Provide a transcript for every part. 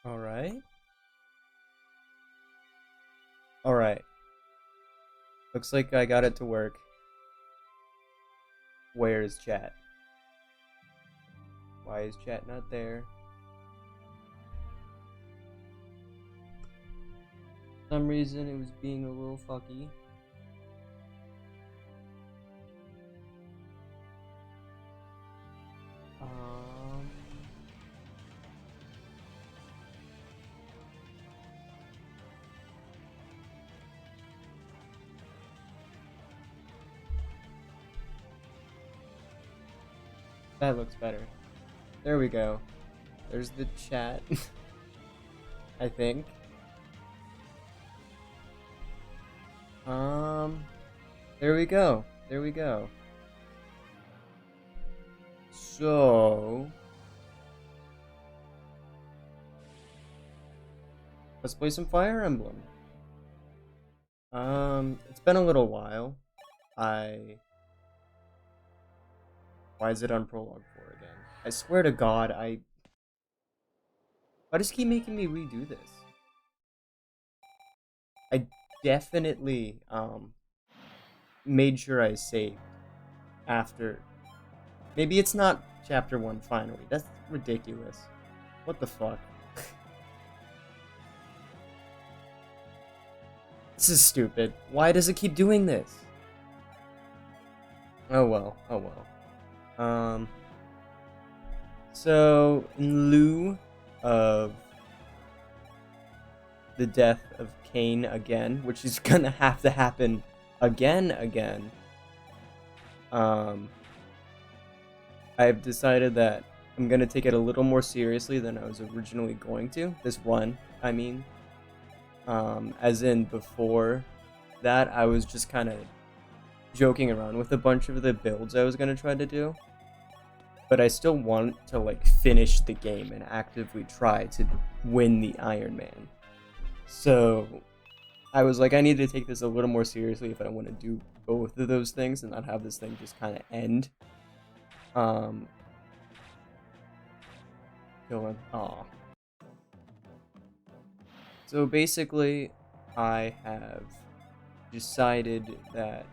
Alright. Alright. Looks like I got it to work. Where is chat? Why is chat not there? For some reason it was being a little fucky. That looks better. There we go. There's the chat. I think. There we go. There we go. So let's play some Fire Emblem. It's been a little while. Why is it on prologue 4 again? I swear to God, why does he keep making me redo this? I definitely, made sure I saved after. Maybe it's not chapter 1 finally. That's ridiculous. What the fuck? This is stupid. Why does it keep doing this? Oh well, oh well. So, in lieu of the death of Cain again, which is gonna have to happen again, I've decided that I'm gonna take it a little more seriously than I was originally going to. This run, I mean. As in, before that, I was just kind of joking around with a bunch of the builds I was gonna try to do. But I still want to, like, finish the game and actively try to win the Ironman. So, I was like, I need to take this a little more seriously if I want to do both of those things and not have this thing just kind of end. Kill him. Aw. So basically, I have decided that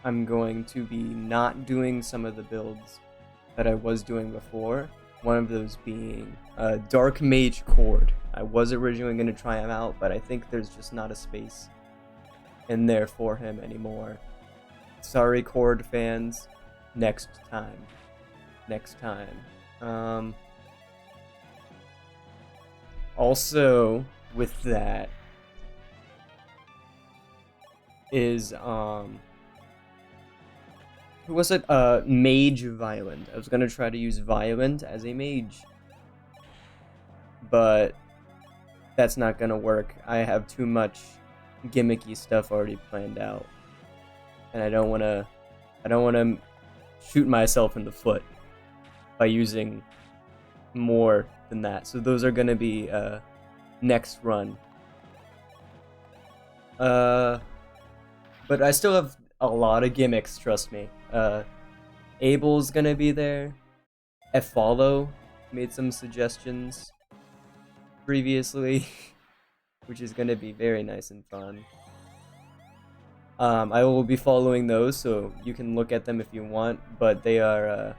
I'm going to be not doing some of the builds that I was doing before. One of those being Dark Mage Cord. I was originally going to try him out, but I think there's just not a space in there for him anymore. Sorry, Cord fans. Next time. Next time. Also, with that, is, who was it? Mage Violent. I was gonna try to use Violent as a mage, but that's not gonna work. I have too much gimmicky stuff already planned out, and I don't wanna shoot myself in the foot by using more than that. So those are gonna be next run. But I still have a lot of gimmicks, trust me. Abel's gonna be there. Follow made some suggestions previously, which is gonna be very nice and fun. I will be following those, so you can look at them if you want, but they are,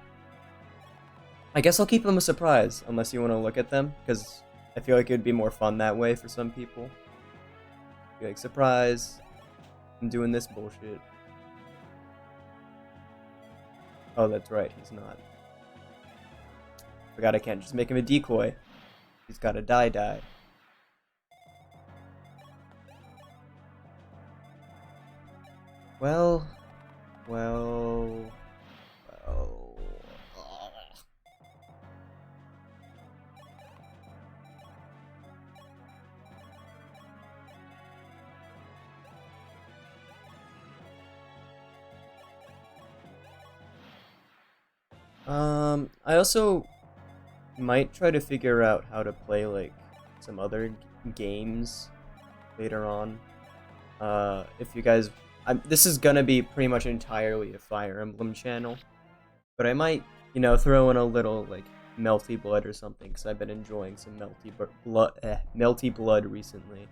I guess I'll keep them a surprise, unless you want to look at them, because I feel like it would be more fun that way for some people. Be like, surprise, I'm doing this bullshit. Oh, that's right, he's not. Forgot I can't just make him a decoy. He's gotta die. Well. I also might try to figure out how to play, like, some other games later on. If you guys... this is gonna be pretty much entirely a Fire Emblem channel, but I might you know, throw in a little like melty blood or something, because I've been enjoying some melty blood recently.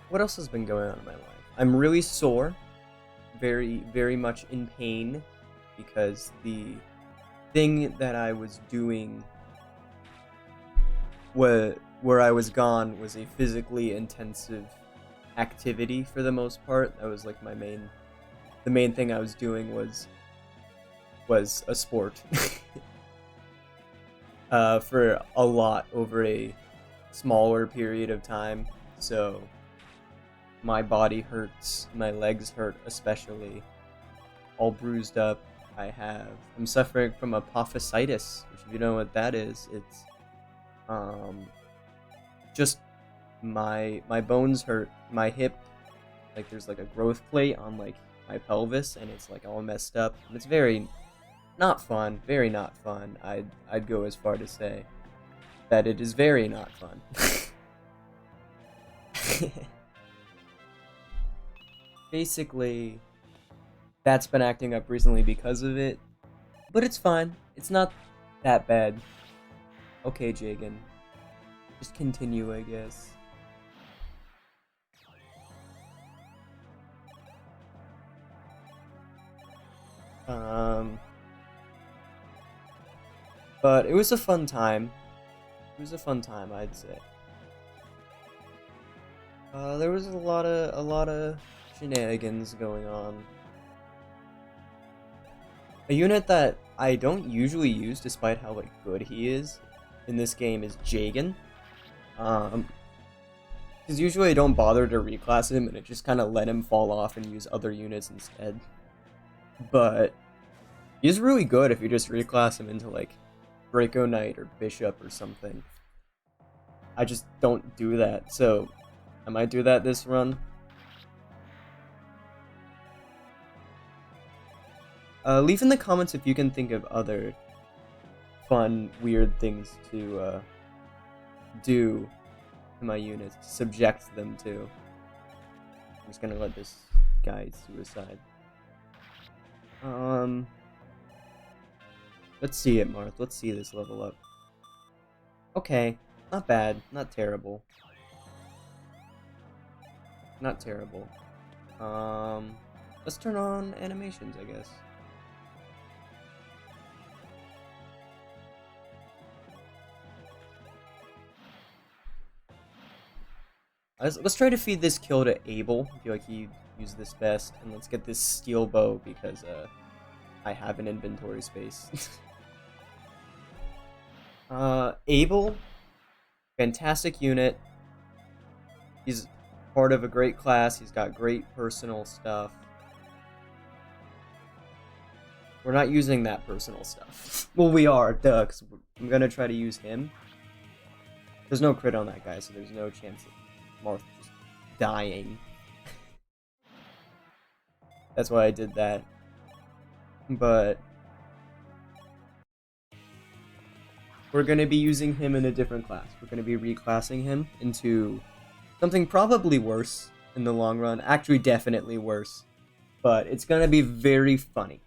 What else has been going on in my life? I'm really sore, very, very much in pain, because the thing that I was doing where I was gone was a physically intensive activity for the most part. That was like the main thing I was doing was a sport. For a lot over a smaller period of time. So my body hurts, my legs hurt especially, all bruised up. I'm suffering from apophysitis, which if you know what that is, it's just my bones hurt, my hip, like there's like a growth plate on like my pelvis and it's like all messed up. And it's very not fun, very not fun. I'd go as far to say that it is very not fun. Basically, that's been acting up recently because of it, but it's fine. It's not that bad. Okay, Jagan. Just continue, I guess. But it was a fun time. It was a fun time, I'd say. There was a lot of shenanigans going on. A unit that I don't usually use, despite how like good he is in this game, is Jagan. Because usually I don't bother to reclass him, and it just kind of let him fall off and use other units instead. But he's really good if you just reclass him into like Draco Knight or Bishop or something. I just don't do that, so I might do that this run. Leave in the comments if you can think of other fun, weird things to do to my units, to subject them to. I'm just gonna let this guy suicide. Let's see it, Marth. Let's see this level up. Okay, not bad, not terrible. Not terrible. Let's turn on animations, I guess. Let's try to feed this kill to Abel. I feel like he used this best. And let's get this steel bow because I have an inventory space. Abel, fantastic unit. He's part of a great class. He's got great personal stuff. We're not using that personal stuff. Well, we are, duh, 'cause I'm gonna try to use him. There's no crit on that guy, so there's no chance of Marth just dying. That's why I did that. But we're gonna be using him in a different class. We're gonna be reclassing him into something probably worse in the long run. Actually, definitely worse. But it's gonna be very funny.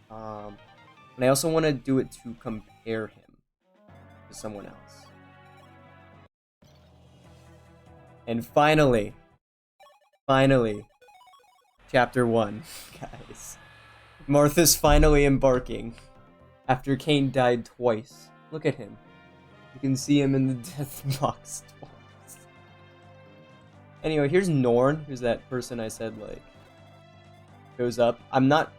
And I also want to do it to compare him to someone else. And finally, Chapter 1, guys. Martha's finally embarking after Cain died twice. Look at him. You can see him in the death box twice. Anyway, here's Norn, who's that person I said, like, goes up. I'm not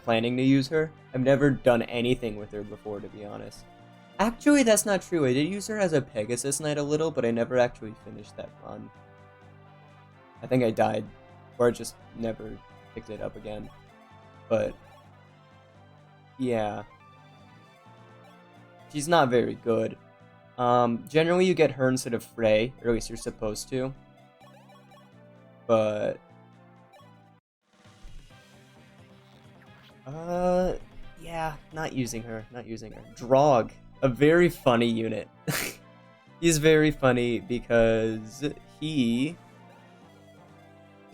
planning to use her. I've never done anything with her before, to be honest. Actually, that's not true. I did use her as a Pegasus Knight a little, but I never actually finished that run. I think I died, or I just never picked it up again. But yeah, she's not very good. Generally you get her instead of Frey, or at least you're supposed to. But yeah, not using her. Drog, a very funny unit. He's very funny because he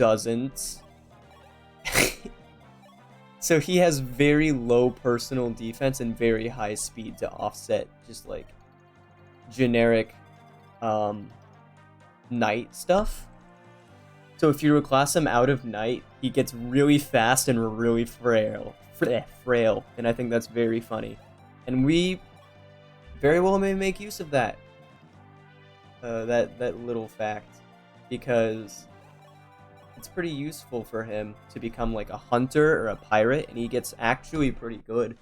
doesn't. So he has very low personal defense and very high speed to offset just like generic knight stuff. So if you reclass him out of knight, he gets really fast and really frail, and I think that's very funny. And we very well may make use of that. That little fact, because it's pretty useful for him to become like a hunter or a pirate, and he gets actually pretty good.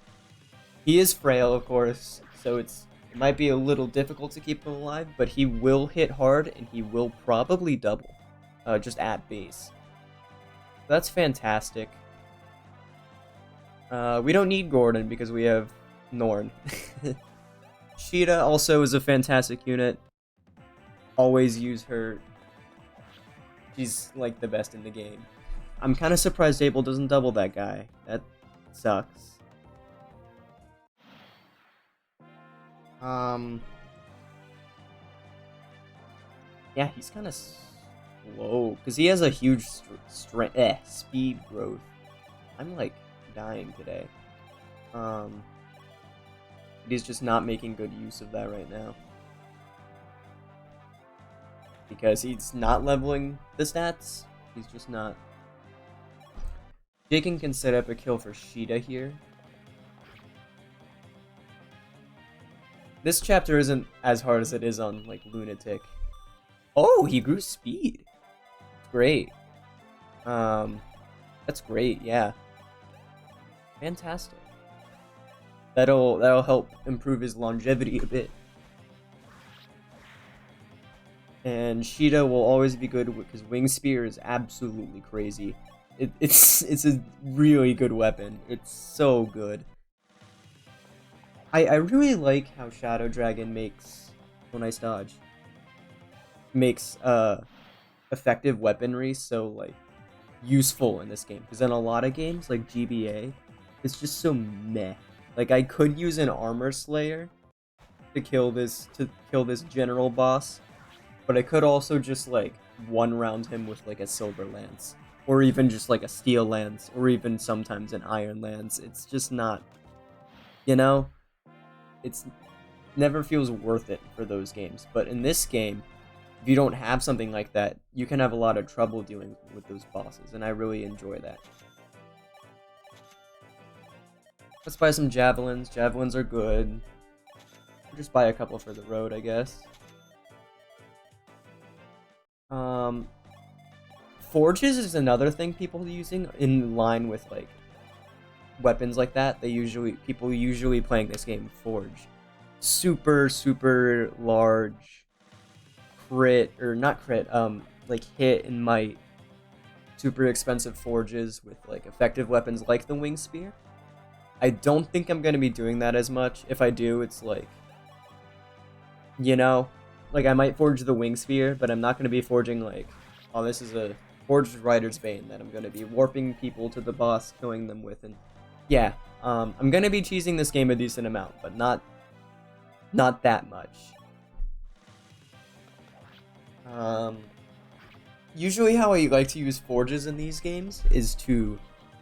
He is frail, of course, so it might be a little difficult to keep him alive, but he will hit hard and he will probably double, just at base. That's fantastic. We don't need Gordon because we have Norn. Sheeta also is a fantastic unit. Always use her. She's like the best in the game. I'm kind of surprised Abel doesn't double that guy. That sucks. Yeah, he's kind of slow because he has a huge speed growth. I'm like dying today. He's just not making good use of that right now because he's not leveling the stats. He's just not. Jakin can set up a kill for Sheeta here. This chapter isn't as hard as it is on like Lunatic. Oh, he grew speed. Great. That's great. Yeah. Fantastic. That'll help improve his longevity a bit. And Sheeta will always be good because Wing Spear is absolutely crazy. It's a really good weapon. It's so good. I really like how Shadow Dragon makes nice dodge. Makes effective weaponry so like useful in this game. Because in a lot of games like GBA, it's just so meh. Like I could use an Armor Slayer to kill this general boss, but I could also just like one round him with like a Silver Lance, or even just like a Steel Lance, or even sometimes an Iron Lance. It's just not, you know, it's never feels worth it for those games. But in this game, if you don't have something like that, you can have a lot of trouble dealing with those bosses, and I really enjoy that. Let's buy some javelins. Javelins are good. Just buy a couple for the road, I guess. Forges is another thing people are using in line with like weapons like that. People usually playing this game forge. Super large crit, or not crit, like hit and might. Super expensive forges with like effective weapons like the Wing Spear. I don't think I'm going to be doing that as much. If I do, it's like, you know, like I might forge the Wing Spear, but I'm not going to be forging like, oh, this is a forged Rider's Bane that I'm going to be warping people to the boss, killing them with. And yeah, I'm going to be cheesing this game a decent amount, but not that much. Usually how I like to use forges in these games is to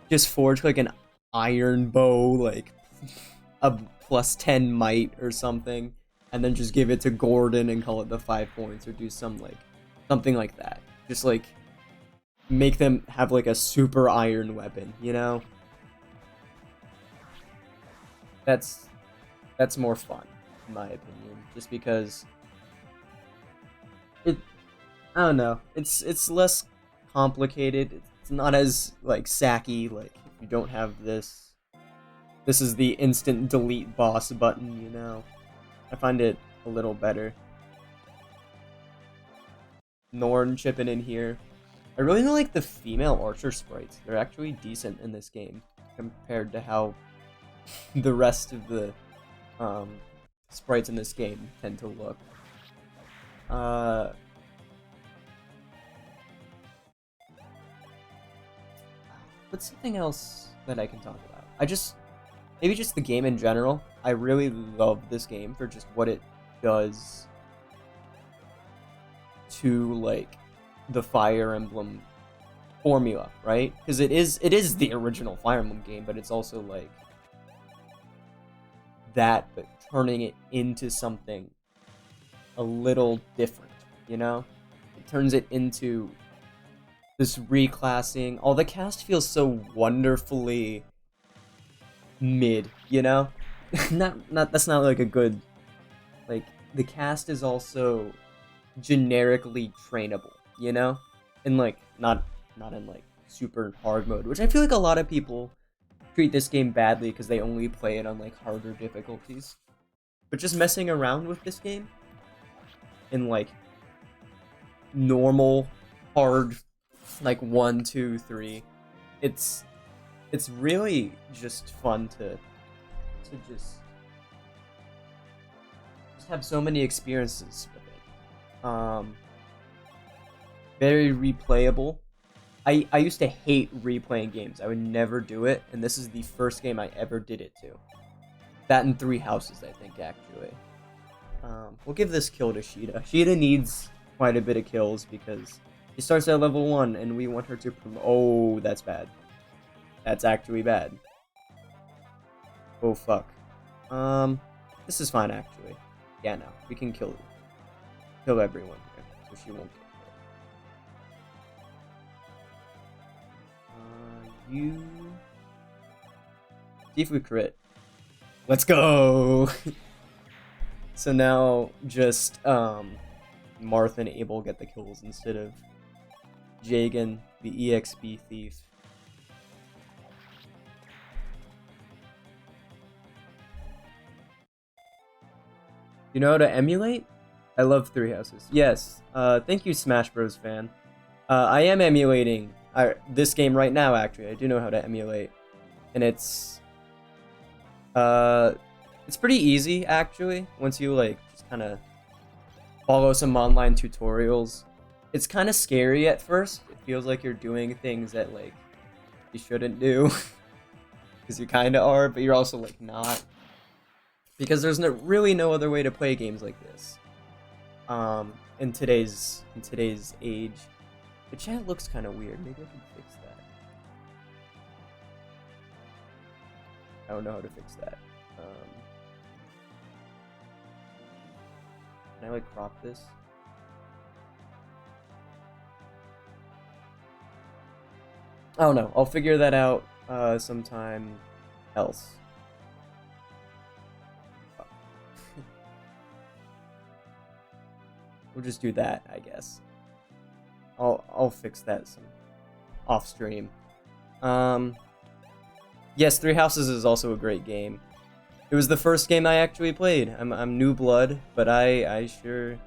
just forge like an iron bow, like a +10 might or something, and then just give it to Gordon and call it the 5 points, or do something like that. Just like make them have like a super iron weapon, you know? That's more fun, in my opinion, just because I don't know, it's less complicated. It's not as like sacky. Like if you don't have this is the instant delete boss button, you know. I find it a little better. Norn chipping in here. I really like the female archer sprites. They're actually decent in this game compared to how the rest of the sprites in this game tend to look. What's something else that I can talk about? Maybe just the game in general. I really love this game for just what it does to like the Fire Emblem formula, right? Because it is the original Fire Emblem game, but it's also like that, but turning it into something a little different, you know? It turns it into this reclassing. Oh, the cast feels so wonderfully mid, you know? not that's not like a good, like, the cast is also generically trainable, you know? In like not in like super hard mode, which I feel like a lot of people treat this game badly because they only play it on like harder difficulties. But just messing around with this game in like normal hard, like 1, 2, 3, it's really just fun to just have so many experiences with it. Very replayable. I used to hate replaying games. I would never do it, and this is the first game I ever did it to. That and Three Houses, I think, actually. We'll give this kill to Sheeta. Sheeta needs quite a bit of kills because she starts at level 1, and we want her to promote. Oh, that's bad. That's actually bad. Oh, fuck. This is fine, actually. Yeah, no. We can kill everyone here, so she won't get killed. You... See if we crit. Let's go! So now, just, Martha and Abel get the kills instead of Jagan, the EXP thief. You know how to emulate? I love Three Houses. Yes. Thank you, Smash Bros. Fan. I am emulating this game right now, actually. I do know how to emulate. And it's pretty easy, actually, once you, like, just kind of follow some online tutorials. It's kind of scary at first. It feels like you're doing things that, like, you shouldn't do. Because you kind of are, but you're also, like, not. Because there's really no other way to play games like this. In today's age. The chat looks kind of weird. Maybe I can fix that. I don't know how to fix that. Can I like crop this? I don't know. I'll figure that out sometime else. We'll just do that, I guess. I'll fix that some off stream. Yes, Three Houses is also a great game. It was the first game I actually played. I'm new blood, but I sure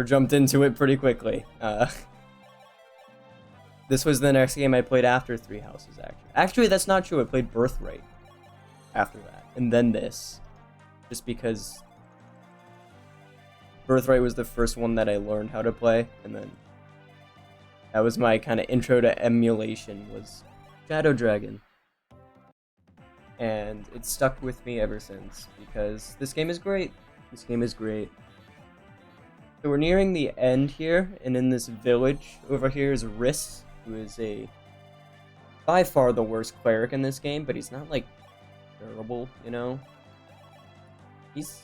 jumped into it pretty quickly. This was the next game I played after Three Houses, actually. Actually, that's not true. I played Birthright after that, and then this, just because Birthright was the first one that I learned how to play, and then that was my kind of intro to emulation, was Shadow Dragon. And it's stuck with me ever since, because this game is great. This game is great. So we're nearing the end here, and in this village over here is Riss, who is by far the worst cleric in this game, but he's not, like, terrible, you know? He's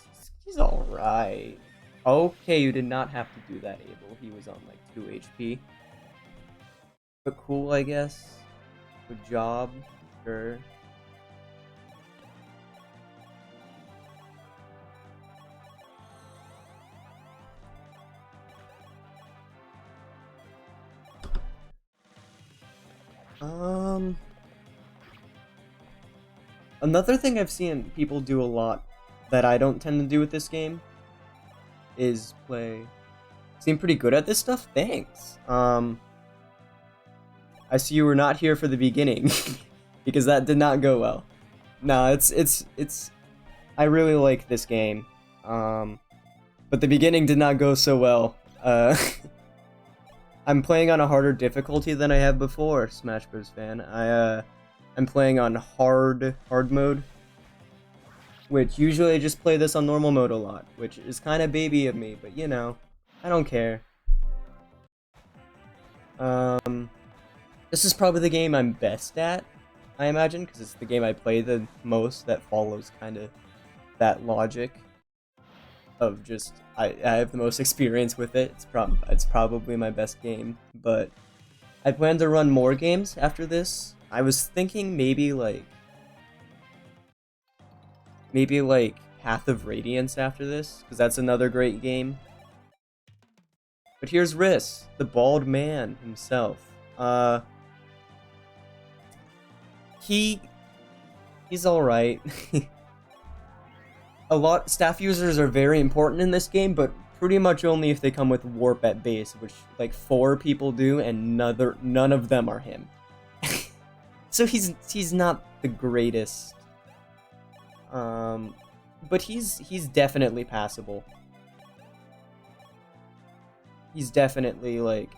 alright. Okay, you did not have to do that, Abel. He was on, like, 2 HP. But cool, I guess. Good job. Sure. Another thing I've seen people do a lot that I don't tend to do with this game is play. Seem pretty good at this stuff? Thanks. I see you were not here for the beginning because that did not go well. No, it's I really like this game. But the beginning did not go so well. I'm playing on a harder difficulty than I have before, Smash Bros. Fan. I'm playing on hard mode, which usually I just play this on normal mode a lot, which is kind of baby of me, but you know, I don't care. This is probably the game I'm best at, I imagine, because it's the game I play the most that follows kind of that logic of just I have the most experience with it. It's probably my best game, but I plan to run more games after this. I was thinking maybe like Path of Radiance after this, because that's another great game. But here's Riss, the bald man himself. He's alright. Staff users are very important in this game, but pretty much only if they come with warp at base, which like 4 people do, and none of them are him. So he's not the greatest. But he's definitely passable. He's definitely like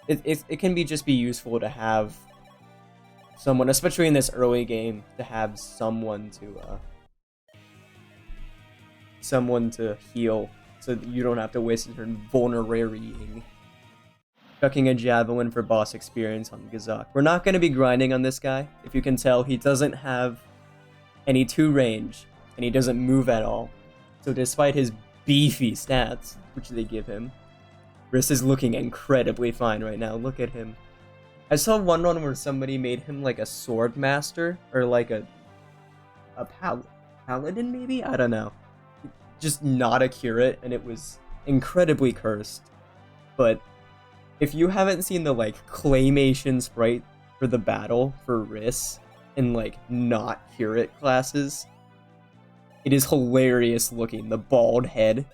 it can just be useful to have someone, especially in this early game, to have someone to heal, so that you don't have to waste your turn vulnerating. Chucking a javelin for boss experience on Gazak. We're not going to be grinding on this guy. If you can tell, he doesn't have any 2 range, and he doesn't move at all. So despite his beefy stats, which they give him, Riss is looking incredibly fine right now. Look at him. I saw one run where somebody made him like a sword master, or like a paladin maybe? I don't know. Just not accurate, and it was incredibly cursed. But if you haven't seen the like claymation sprite for the battle for Riss in like not curate classes, it is hilarious looking. The bald head,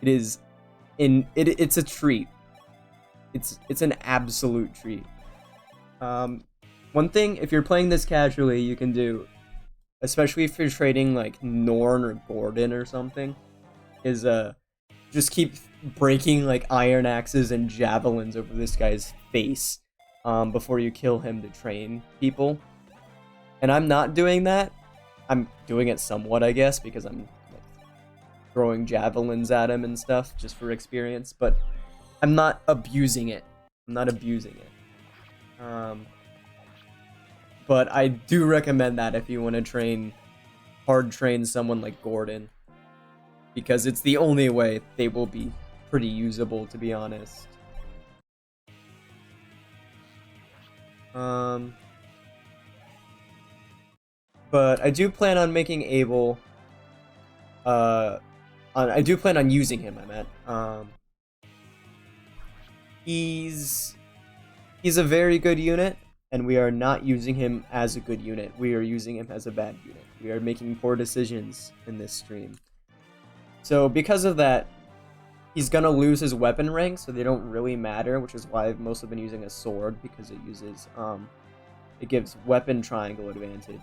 it's a treat. It's an absolute treat. One thing, if you're playing this casually, you can do, especially if you're trading like Norn or Gordon or something, is just keep breaking like iron axes and javelins over this guy's face before you kill him to train people. And I'm not doing that. I'm doing it somewhat, I guess, because I'm like, throwing javelins at him and stuff just for experience, but I'm not abusing it. But I do recommend that if you want to hard train someone like Gordon, because it's the only way they will be pretty usable, to be honest. But I do plan on making Abel. I do plan on using him. I meant. He's a very good unit, and we are not using him as a good unit. We are using him as a bad unit. We are making poor decisions in this stream. So because of that, he's gonna lose his weapon rank, so they don't really matter, which is why I've mostly been using a sword, because it uses it gives weapon triangle advantage.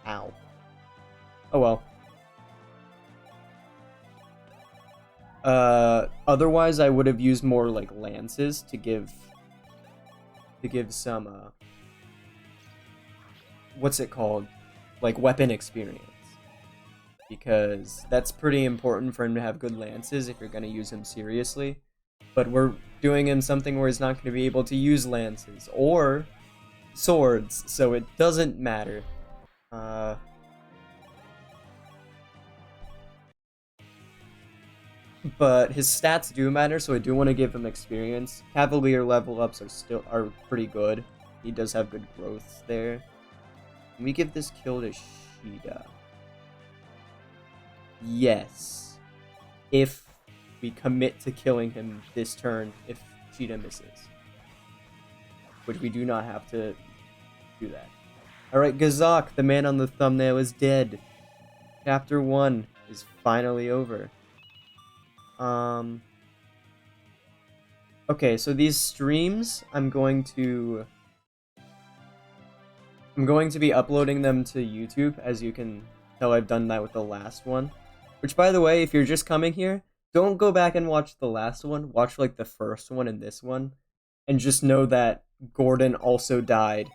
Ow. Oh well. Otherwise I would have used more like lances to give some what's it called? Like weapon experience. Because that's pretty important for him to have good lances if you're going to use him seriously. But we're doing him something where he's not going to be able to use lances or swords, so it doesn't matter. But his stats do matter, so I do want to give him experience. Cavalier level ups are pretty good. He does have good growth there. Can we give this kill to Sheeta? Yes. If we commit to killing him this turn, if Sheeta misses. Which we do not have to do that. Alright, Gazak, the man on the thumbnail, is dead. Chapter 1 is finally over. Okay, so these streams, I'm going to be uploading them to YouTube, as you can tell I've done that with the last one. Which, by the way, if you're just coming here, don't go back and watch the last one. Watch, like, the first one and this one. And just know that Gordon also died